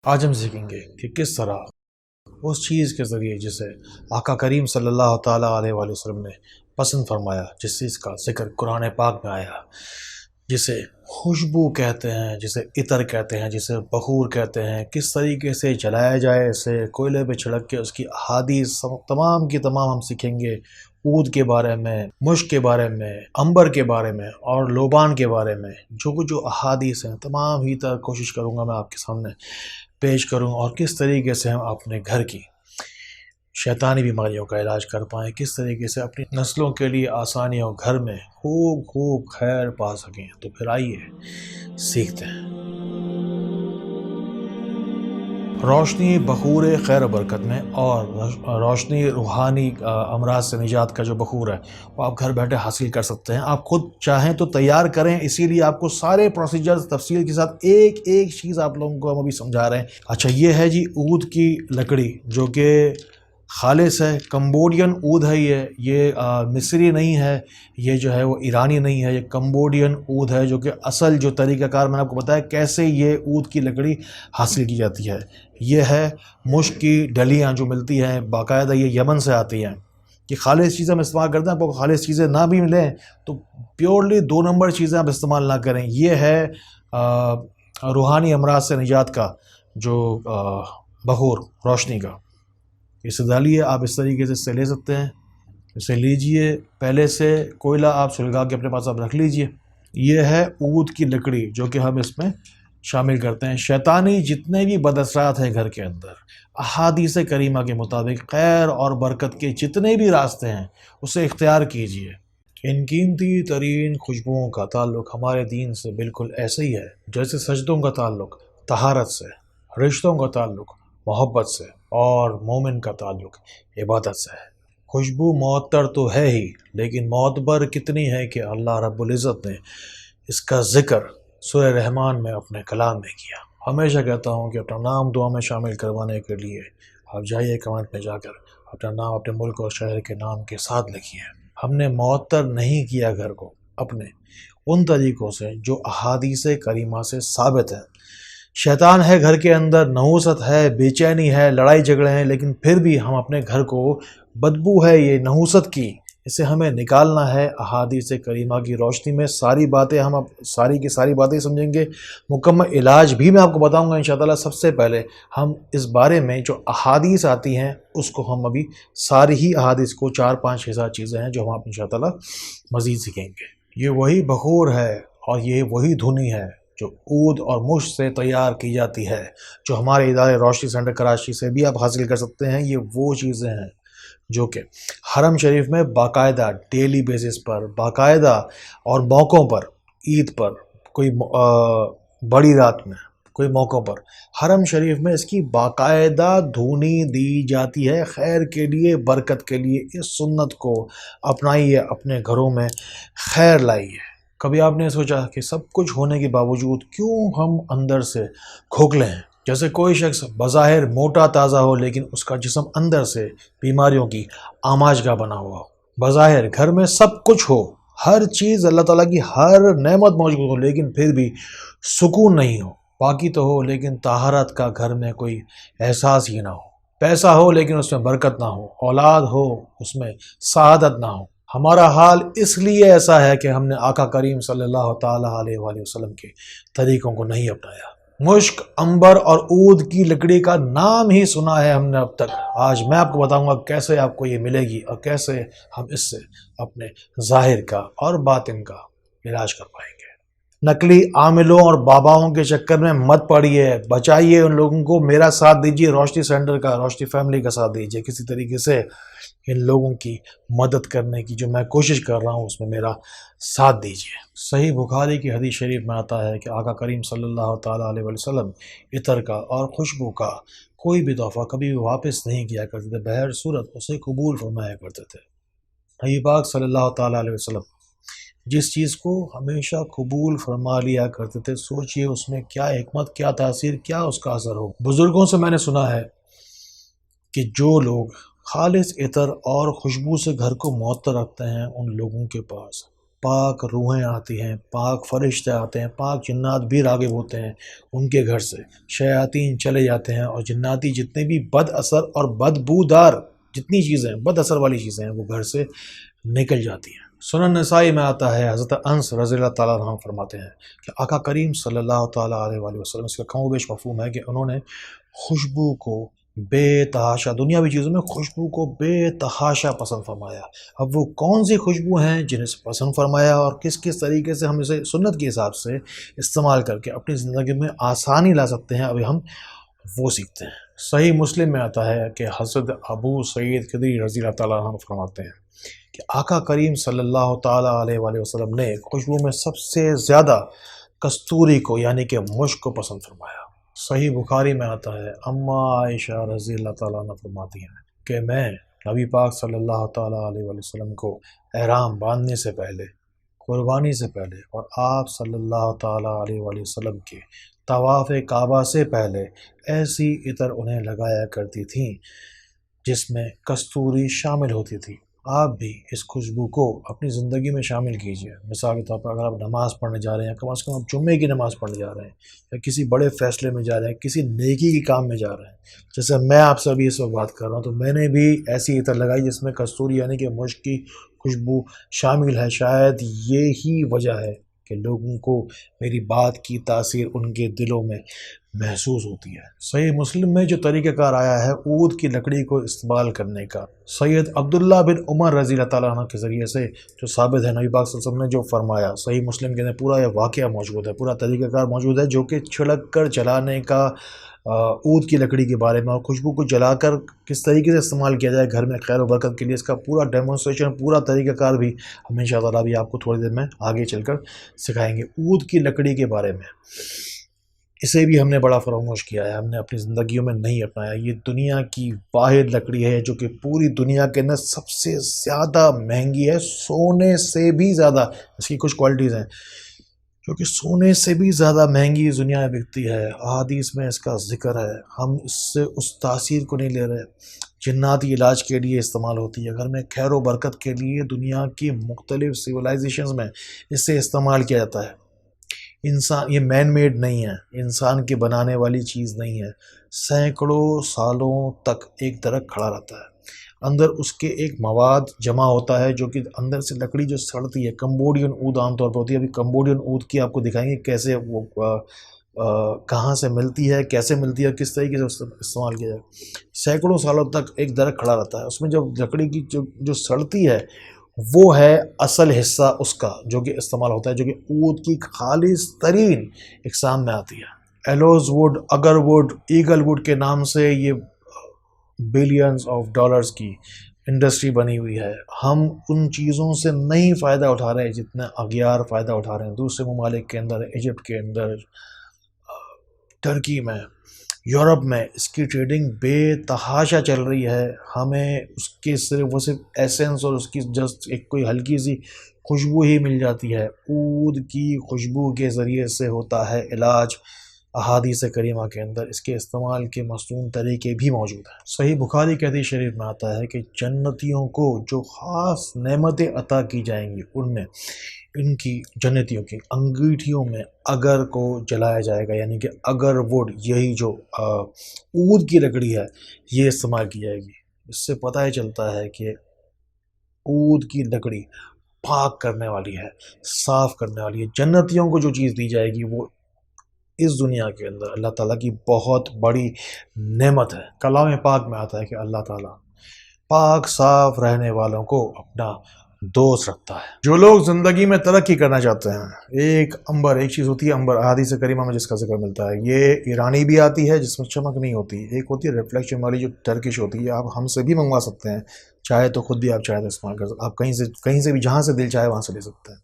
آج ہم سیکھیں گے کہ کس طرح اس چیز کے ذریعے جسے آقا کریم صلی اللہ تعالیٰ علیہ وآلہ وسلم نے پسند فرمایا، جس چیز کا ذکر قرآن پاک میں آیا، جسے خوشبو کہتے ہیں، جسے عطر کہتے ہیں، جسے بخور کہتے ہیں، کس طریقے سے جلایا جائے، اسے کوئلے پہ چھڑک کے اس کی احادیث تمام کی تمام ہم سیکھیں گے۔ عود کے بارے میں، مشک کے بارے میں، عنبر کے بارے میں اور لوبان کے بارے میں جو احادیث ہیں تمام ہی تک کوشش کروں گا میں آپ کے سامنے پیش کروں، اور کس طریقے سے ہم اپنے گھر کی شیطانی بیماریوں کا علاج کر پائیں، کس طریقے سے اپنی نسلوں کے لیے آسانیوں گھر میں خوب خیر پا سکیں۔ تو پھر آئیے سیکھتے ہیں۔ روشنی بخور خیر و برکت میں، اور روشنی روحانی امراض سے نجات کا جو بخور ہے وہ آپ گھر بیٹھے حاصل کر سکتے ہیں۔ آپ خود چاہیں تو تیار کریں، اسی لیے آپ کو سارے پروسیجرز تفصیل کے ساتھ ایک چیز آپ لوگوں کو ہم ابھی سمجھا رہے ہیں۔ اچھا، یہ ہے جی عود کی لکڑی، جو کہ خالص ہے، کمبوڈین عود ہے۔ یہ مصری نہیں ہے، یہ جو ہے وہ ایرانی نہیں ہے، یہ کمبوڈین عود ہے، جو کہ اصل جو طریقہ کار میں نے آپ کو بتایا کیسے یہ عود کی لکڑی حاصل کی جاتی ہے۔ یہ ہے مشک کی ڈلیاں جو ملتی ہیں باقاعدہ، یہ یمن سے آتی ہیں۔ کہ خالص چیزیں ہم استعمال کرتے ہیں، آپ کو خالص چیزیں نہ بھی ملیں تو پیورلی 2 نمبر چیزیں آپ استعمال نہ کریں۔ یہ ہے روحانی امراض سے نجات کا جو بخور روشنی کا، اسے ڈالیے آپ اس طریقے سے اسے لے سکتے ہیں۔ اسے لیجئے، پہلے سے کوئلہ آپ سلگا کے اپنے پاس آپ رکھ لیجئے۔ یہ ہے عود کی لکڑی جو کہ ہم اس میں شامل کرتے ہیں۔ شیطانی جتنے بھی بد اثرات ہیں گھر کے اندر، احادیث کریمہ کے مطابق خیر اور برکت کے جتنے بھی راستے ہیں اسے اختیار کیجئے۔ ان قیمتی ترین خوشبوؤں کا تعلق ہمارے دین سے بالکل ایسے ہی ہے جیسے سجدوں کا تعلق طہارت سے، رشتوں کا تعلق محبت سے، اور مومن کا تعلق عبادت سے ہے۔ خوشبو معطر تو ہے ہی، لیکن معتبر کتنی ہے کہ اللہ رب العزت نے اس کا ذکر سورہ رحمان میں اپنے کلام میں کیا۔ ہمیشہ کہتا ہوں کہ اپنا نام دعا میں شامل کروانے کے لیے آپ جائیے کمنٹ میں جا کر اپنا نام اپنے ملک اور شہر کے نام کے ساتھ لکھیے۔ ہم نے معطر نہیں کیا گھر کو اپنے ان طریقوں سے جو احادیث کریمہ سے ثابت ہے۔ شیطان ہے گھر کے اندر، نحوست ہے، بے چینی ہے، لڑائی جھگڑے ہیں، لیکن پھر بھی ہم اپنے گھر کو، بدبو ہے یہ نحوست کی، اسے ہمیں نکالنا ہے احادیث کریمہ کی روشنی میں۔ ساری باتیں ہم اب ساری کی ساری باتیں سمجھیں گے، مکمل علاج بھی میں آپ کو بتاؤں گا انشاءاللہ۔ سب سے پہلے ہم اس بارے میں جو احادیث آتی ہیں اس کو ہم ابھی ساری ہی احادیث کو 4-5 ہزار چیزیں ہیں جو ہم آپ انشاءاللہ مزید سیکھیں گے۔ یہ وہی بخور ہے اور یہ وہی دھنی ہے جو عود اور مشک سے تیار کی جاتی ہے، جو ہمارے ادارے روشنی سینٹر کراچی سے بھی آپ حاصل کر سکتے ہیں۔ یہ وہ چیزیں ہیں جو کہ حرم شریف میں باقاعدہ ڈیلی بیسس پر، باقاعدہ اور موقعوں پر، عید پر، کوئی بڑی رات میں، کوئی موقعوں پر حرم شریف میں اس کی باقاعدہ دھونی دی جاتی ہے، خیر کے لیے، برکت کے لیے۔ اس سنت کو اپنائیے، اپنے گھروں میں خیر لائیے۔ کبھی آپ نے سوچا کہ سب کچھ ہونے کے باوجود کیوں ہم اندر سے کھوکھلے ہیں؟ جیسے کوئی شخص بظاہر موٹا تازہ ہو لیکن اس کا جسم اندر سے بیماریوں کی آماج گاہ بنا ہوا ہو۔ بظاہر گھر میں سب کچھ ہو، ہر چیز اللہ تعالیٰ کی ہر نعمت موجود ہو، لیکن پھر بھی سکون نہیں ہو۔ باقی تو ہو لیکن طہارت کا گھر میں کوئی احساس ہی نہ ہو۔ پیسہ ہو لیکن اس میں برکت نہ ہو، اولاد ہو اس میں سعادت نہ ہو۔ ہمارا حال اس لیے ایسا ہے کہ ہم نے آقا کریم صلی اللہ تعالیٰ علیہ وآلہ وسلم کے طریقوں کو نہیں اپنایا۔ مشک، عنبر اور عود کی لکڑی کا نام ہی سنا ہے ہم نے اب تک۔ آج میں آپ کو بتاؤں گا کیسے آپ کو یہ ملے گی اور کیسے ہم اس سے اپنے ظاہر کا اور باطن کا علاج کر پائیں گے۔ نقلی عاملوں اور باباؤں کے چکر میں مت پڑیے، بچائیے ان لوگوں کو۔ میرا ساتھ دیجیے، روشنی سینٹر کا، روشنی فیملی کا ساتھ دیجیے۔ کسی طریقے سے ان لوگوں کی مدد کرنے کی جو میں کوشش کر رہا ہوں اس میں میرا ساتھ دیجیے۔ صحیح بخاری کی حدیث شریف میں آتا ہے کہ آقا کریم صلی اللہ تعالیٰ علیہ وسلم عطر کا اور خوشبو کا کوئی بھی تحفہ کبھی واپس نہیں کیا کرتے تھے، بہر صورت اسے قبول فرمایا کرتے تھے۔ نبی پاک صلی اللہ تعالیٰ علیہ وسلم جس چیز کو ہمیشہ قبول فرما لیا کرتے تھے، سوچئے اس میں کیا حکمت، کیا تاثیر، کیا اس کا اثر ہو۔ بزرگوں سے میں نے سنا ہے کہ جو لوگ خالص عطر اور خوشبو سے گھر کو معطر رکھتے ہیں ان لوگوں کے پاس پاک روحیں آتی ہیں، پاک فرشتے آتے ہیں، پاک جنات بھی راغب ہوتے ہیں ان کے گھر سے، شیاطین چلے جاتے ہیں اور جناتی جتنے بھی بد اثر اور بدبودار جتنی چیزیں بد اثر والی چیزیں ہیں وہ گھر سے نکل جاتی ہیں۔ سنن نسائی میں آتا ہے، حضرت انس رضی اللہ تعالیٰ عنہ فرماتے ہیں کہ آقا کریم صلی اللہ تعالیٰ علیہ وآلہ وسلم، اس کا کم و بیش مفہوم ہے کہ انہوں نے خوشبو کو بے تحاشا، دنیاوی چیزوں میں خوشبو کو بے تحاشا پسند فرمایا۔ اب وہ کون سی خوشبو ہیں جنہیں سے پسند فرمایا اور کس کس طریقے سے ہم اسے سنت کے حساب سے استعمال کر کے اپنی زندگی میں آسانی لا سکتے ہیں، ابھی ہم وہ سیکھتے ہیں۔ صحیح مسلم میں آتا ہے کہ حضرت ابو سعید خدری رضی اللہ تعالیٰ عنہ فرماتے ہیں کہ آقا کریم صلی اللہ تعالیٰ علیہ وآلہ وسلم نے خوشبو میں سب سے زیادہ کستوری کو یعنی کہ مشک کو پسند فرمایا۔ صحیح بخاری میں آتا ہے، اما عائشہ رضی اللہ تعالیٰ عنہ فرماتی ہیں کہ میں نبی پاک صلی اللہ تعالیٰ علیہ وآلہ وسلم کو احرام باندھنے سے پہلے، قربانی سے پہلے اور آپ صلی اللہ تعالیٰ علیہ وآلہ وسلم کے طواف کعبہ سے پہلے ایسی عطر انہیں لگایا کرتی تھیں جس میں کستوری شامل ہوتی تھی۔ آپ بھی اس خوشبو کو اپنی زندگی میں شامل کیجیے۔ مثال کے طور پر اگر آپ نماز پڑھنے جا رہے ہیں، کم از کم آپ جمعے کی نماز پڑھنے جا رہے ہیں یا کسی بڑے فیصلے میں جا رہے ہیں، کسی نیکی کے کام میں جا رہے ہیں، جیسے میں آپ سے ابھی اس وقت بات کر رہا ہوں، تو میں نے بھی ایسی عطر لگائی جس میں کستوری یعنی کہ مشک کی خوشبو شامل ہے۔ شاید یہی وجہ ہے کہ لوگوں کو میری بات کی تاثیر ان کے دلوں میں محسوس ہوتی ہے۔ صحیح مسلم میں جو طریقہ کار آیا ہے عود کی لکڑی کو استعمال کرنے کا، سید عبداللہ بن عمر رضی اللہ تعالیٰ عنہ کے ذریعے سے جو ثابت ہے، نبی پاک صلی اللہ علیہ وسلم نے جو فرمایا، صحیح مسلم کے اندر پورا یہ واقعہ موجود ہے، پورا طریقہ کار موجود ہے جو کہ چھڑک کر جلانے کا عود کی لکڑی کے بارے میں اور خوشبو کو جلا کر کس طریقے سے استعمال کیا جائے گھر میں خیر و برکت کے لیے، اس کا پورا ڈیمونسٹریشن، پورا طریقہ کار بھی ہم انشاءاللہ بھی آپ کو تھوڑی دیر میں آگے چل کر سکھائیں گے۔ عود کی لکڑی کے بارے میں، اسے بھی ہم نے بڑا فراموش کیا ہے، ہم نے اپنی زندگیوں میں نہیں اپنایا۔ یہ دنیا کی واحد لکڑی ہے جو کہ پوری دنیا کے اندر سب سے زیادہ مہنگی ہے، سونے سے بھی زیادہ۔ اس کی کچھ کوالٹیز ہیں جو کہ سونے سے بھی زیادہ مہنگی اس دنیا میں بکتی ہے، احادیث میں اس کا ذکر ہے۔ ہم اس سے اس تاثیر کو نہیں لے رہے۔ جناتی علاج کے لیے استعمال ہوتی ہے، گھر میں خیر و برکت کے لیے دنیا کی مختلف سویلائزیشنز میں اس سے استعمال کیا جاتا ہے۔ انسان، یہ مین میڈ نہیں ہے، انسان کی بنانے والی چیز نہیں ہے۔ سینکڑوں سالوں تک ایک درخت کھڑا رہتا ہے، اندر اس کے ایک مواد جمع ہوتا ہے جو کہ اندر سے لکڑی جو سڑتی ہے، کمبوڈین اود عام طور پر ہوتی ہے۔ ابھی کمبوڈین اود کی آپ کو دکھائیں گے کیسے وہ کہاں سے ملتی ہے، کیسے ملتی ہے، کس طریقے سے استعمال کیا جائے۔ سینکڑوں سالوں تک ایک درخت کھڑا رہتا ہے، اس میں جب لکڑی کی جو سڑتی ہے وہ ہے اصل حصہ اس کا جو کہ استعمال ہوتا ہے، جو کہ اود کی خالص ترین اقسام میں آتی ہے۔ ایلوز ووڈ، اگر ووڈ، ایگل ووڈ کے نام سے یہ بلینز آف ڈالرز کی انڈسٹری بنی ہوئی ہے۔ ہم ان چیزوں سے نہیں فائدہ اٹھا رہے جتنا اغیار فائدہ اٹھا رہے ہیں دوسرے ممالک کے اندر، ایجپٹ کے اندر، ٹرکی میں، یورپ میں اس کی ٹریڈنگ بے تحاشا چل رہی ہے۔ ہمیں اس کے صرف ایسنس اور اس کی جسٹ ایک کوئی ہلکی سی خوشبو ہی مل جاتی ہے۔ عود کی خوشبو کے ذریعے سے ہوتا ہے علاج۔ احادیث کریمہ کے اندر اس کے استعمال کے مصنون طریقے بھی موجود ہیں۔ صحیح بخاری کی حدیث شریف میں آتا ہے کہ جنتیوں کو جو خاص نعمتیں عطا کی جائیں گی، ان میں ان کی جنتیوں کی انگیٹھیوں میں اگر کو جلایا جائے گا، یعنی کہ اگر ووڈ، یہی جو عود کی لکڑی ہے، یہ استعمال کی جائے گی۔ اس سے پتہ ہی چلتا ہے کہ عود کی لکڑی پاک کرنے والی ہے، صاف کرنے والی ہے۔ جنتیوں کو جو چیز دی جائے گی وہ اس دنیا کے اندر اللہ تعالیٰ کی بہت بڑی نعمت ہے۔ کلام پاک میں آتا ہے کہ اللہ تعالیٰ پاک صاف رہنے والوں کو اپنا دوست رکھتا ہے۔ جو لوگ زندگی میں ترقی کرنا چاہتے ہیں، ایک چیز ہوتی ہے امبر، احادیث کریمہ میں جس کا ذکر ملتا ہے، یہ ایرانی بھی آتی ہے جس میں چمک نہیں ہوتی، ایک ہوتی ہے ریفلیکشن والی جو ٹرکش ہوتی ہے، آپ ہم سے بھی منگوا سکتے ہیں، چاہے تو خود بھی آپ چاہے تو استعمال کر سکتے ہیں، آپ کہیں سے بھی جہاں سے دل چاہے وہاں سے لے سکتے ہیں۔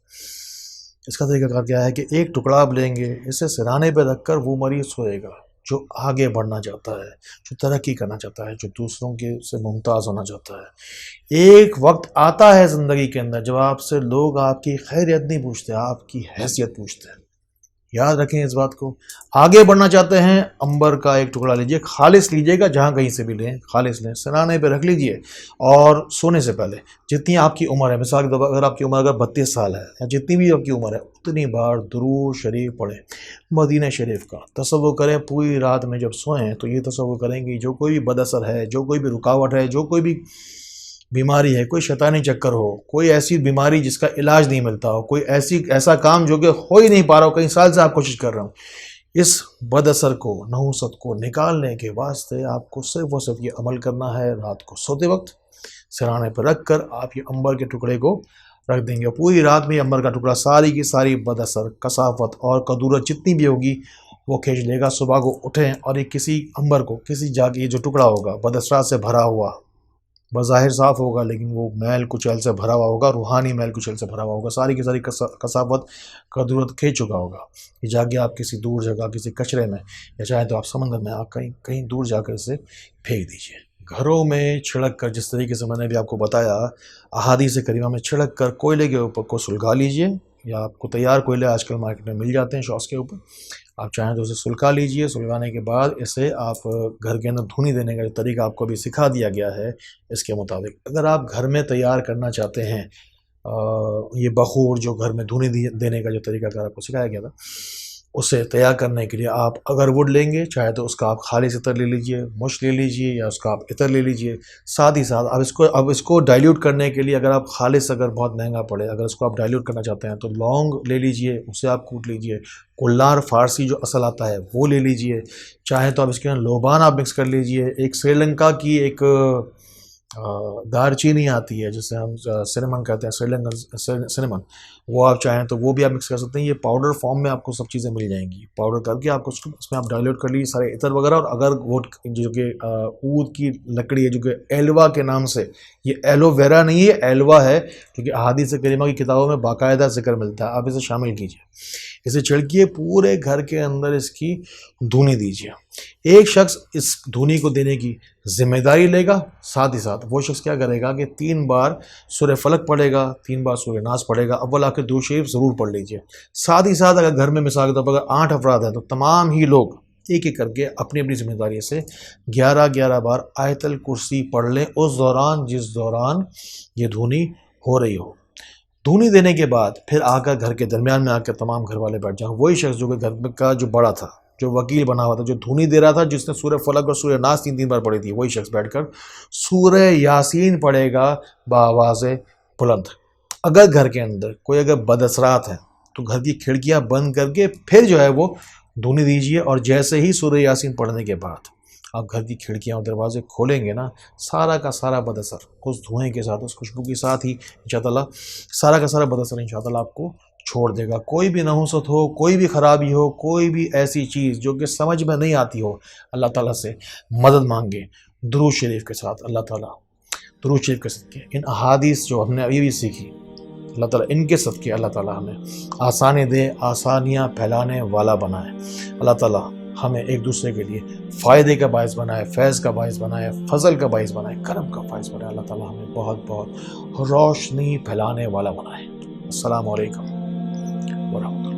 اس کا طریقہ کار کیا ہے کہ ایک ٹکڑا آپ لیں گے، اسے سرانے پہ رکھ کر وہ مریض سوئے گا جو آگے بڑھنا چاہتا ہے، جو ترقی کرنا چاہتا ہے، جو دوسروں کے سے ممتاز ہونا چاہتا ہے۔ ایک وقت آتا ہے زندگی کے اندر جب آپ سے لوگ آپ کی خیریت نہیں پوچھتے، آپ کی حیثیت پوچھتے ہیں۔ یاد رکھیں اس بات کو. آگے بڑھنا چاہتے ہیں عنبر کا ایک ٹکڑا لیجئے, خالص لیجئے گا, جہاں کہیں سے بھی لیں خالص لیں, سرانے پہ رکھ لیجئے, اور سونے سے پہلے جتنی آپ کی عمر ہے, مثال کے طور پر اگر آپ کی عمر اگر 32 سال ہے یا جتنی بھی آپ کی عمر ہے, اتنی بار درود شریف پڑھیں مدینہ شریف کا. تصور کریں پوری رات میں جب سوئیں تو یہ تصور کریں کہ جو کوئی بھی بد اثر ہے, جو کوئی بھی رکاوٹ ہے, جو کوئی بھی بیماری ہے, کوئی شیطانی چکر ہو, کوئی ایسی بیماری جس کا علاج نہیں ملتا ہو, کوئی ایسا کام جو کہ ہو ہی نہیں پا رہا ہو, کئی سال سے آپ کوشش کر رہے ہوں, اس بد اثر کو, نحوست کو نکالنے کے واسطے آپ کو صرف اور صرف یہ عمل کرنا ہے. رات کو سوتے وقت سرانے پر رکھ کر آپ یہ عنبر کے ٹکڑے کو رکھ دیں گے. پوری رات میں عنبر کا ٹکڑا ساری کی ساری بد اثر, کثافت اور کدورت جتنی بھی ہوگی وہ کھینچ لے گا. صبح کو اٹھیں اور ایک کسی عنبر کو, کسی جگہ یہ جو ٹکڑا ہوگا بد اثرات سے بھرا ہوا, بظاہر صاف ہوگا لیکن وہ میل کچیل سے بھرا ہوا ہوگا, روحانی میل کچیل سے بھرا ہوا ہوگا, ساری کی ساری کثافت کدورت کھینچ چکا ہوگا. یہ جا کے آپ کسی دور جگہ, کسی کچرے میں, یا چاہے تو آپ سمندر میں, آپ کہیں دور جا کر اسے پھینک دیجیے. گھروں میں چھڑک کر, جس طریقے سے میں نے بھی آپ کو بتایا, احادیث کریمہ میں چھڑک کر کوئلے کے اوپر کو سلگا لیجئے, یا آپ کو تیار کوئلے آج کل مارکیٹ میں مل جاتے ہیں شاپس کے اوپر, آپ چاہیں تو اسے سلگا لیجئے. سلگانے کے بعد اسے آپ گھر کے اندر دھونی دینے کا جو طریقہ آپ کو ابھی سکھا دیا گیا ہے, اس کے مطابق اگر آپ گھر میں تیار کرنا چاہتے ہیں یہ بخور جو گھر میں دھونی دینے کا جو طریقہ کار آپ کو سکھایا گیا تھا, اسے تیار کرنے کے لیے آپ اگر وڈ لیں گے, چاہے تو اس کا آپ خالص عطر لے لیجئے, مشک لے لیجئے, یا اس کا آپ عطر لے لیجئے. ساتھ ہی ساتھ اب اس کو ڈائلیوٹ کرنے کے لیے, اگر آپ خالص, اگر بہت مہنگا پڑے, اگر اس کو آپ ڈائلیوٹ کرنا چاہتے ہیں تو لونگ لے لیجئے, اسے آپ کوٹ لیجئے. کلار فارسی جو اصل آتا ہے وہ لے لیجئے. چاہے تو آپ اس کے اندر لوبان آپ مکس کر لیجئے. ایک سری لنکا کی ایک دار چینی آتی ہے جسے ہم سنمن کہتے ہیں, سری لنکن سنمن, وہ آپ چاہیں تو وہ بھی آپ مکس کر سکتے ہیں. یہ پاؤڈر فارم میں آپ کو سب چیزیں مل جائیں گی. پاؤڈر کر کے آپ کو اس میں آپ ڈائلیوٹ کر لیجیے سارے عطر وغیرہ. اور اگر وہ جو کہ اود کی لکڑی ہے, جو کہ ایلوا کے نام سے, یہ ایلو ویرا نہیں ہے, ایلوا ہے, کیونکہ احادیث کریمہ کی کتابوں میں باقاعدہ ذکر ملتا ہے. آپ اسے شامل کیجیے, اسے چھڑکیے, پورے گھر کے اندر اس کی دھونی دیجیے. ایک شخص اس دھونی کو دینے کی ذمہ داری لے گا, ساتھ ہی ساتھ وہ شخص کیا کرے گا کہ 3 بار سورہ فلق پڑھے گا, 3 بار سورہ ناس پڑھے گا. اول آ کے درود شریف ضرور پڑھ لیجیے. ساتھ ہی ساتھ اگر گھر میں مثال کے طور پر اگر 8 افراد ہیں تو تمام ہی لوگ ایک ایک کر کے اپنی اپنی ذمہ داری سے 11 بار آیت الکرسی پڑھ لیں اس دوران جس دوران یہ دھونی ہو رہی ہو. دھونی دینے کے بعد پھر آ کر گھر کے درمیان میں آ کر تمام گھر والے بیٹھ جائیں. وہی شخص جو کہ گھر کا جو بڑا تھا, جو وکیل بنا ہوا تھا, جو دھونی دے رہا تھا, جس نے سورہ فلق اور سورہ ناس 3 بار پڑھی تھی, وہی شخص بیٹھ کر سورہ یاسین پڑھے گا بآواز بلند. اگر گھر کے اندر کوئی اگر بد اثرات ہیں تو گھر کی کھڑکیاں بند کر کے پھر جو ہے وہ دھونی دیجیے. اور جیسے ہی سورہ یاسین پڑھنے کے بعد آپ گھر کی کھڑکیاں اور دروازے کھولیں گے نا, سارا کا سارا بد اثر اس دھوئیں کے ساتھ, اس خوشبو کے ساتھ ہی انشاءاللہ سارا کا سارا بد اثر انشاءاللہ آپ کو چھوڑ دے گا. کوئی بھی نحوست ہو, کوئی بھی خرابی ہو, کوئی بھی ایسی چیز جو کہ سمجھ میں نہیں آتی ہو, اللہ تعالیٰ سے مدد مانگے درود شریف کے ساتھ. اللہ تعالیٰ درود شریف کے صدقے, ان احادیث جو ہم نے ابھی بھی سیکھی, اللہ تعالیٰ ان کے صدقے اللہ تعالیٰ ہمیں آسانی دے, آسانیاں پھیلانے والا بنائے. اللہ تعالیٰ ہمیں ایک دوسرے کے لیے فائدے کا باعث بنائے, فیض کا باعث بنائے, فضل کا باعث بنائے, کرم کا باعث بنائے. اللہ تعالیٰ ہمیں بہت بہت روشنی پھیلانے والا بنائے. السلام علیکم ورحمۃ اللہ.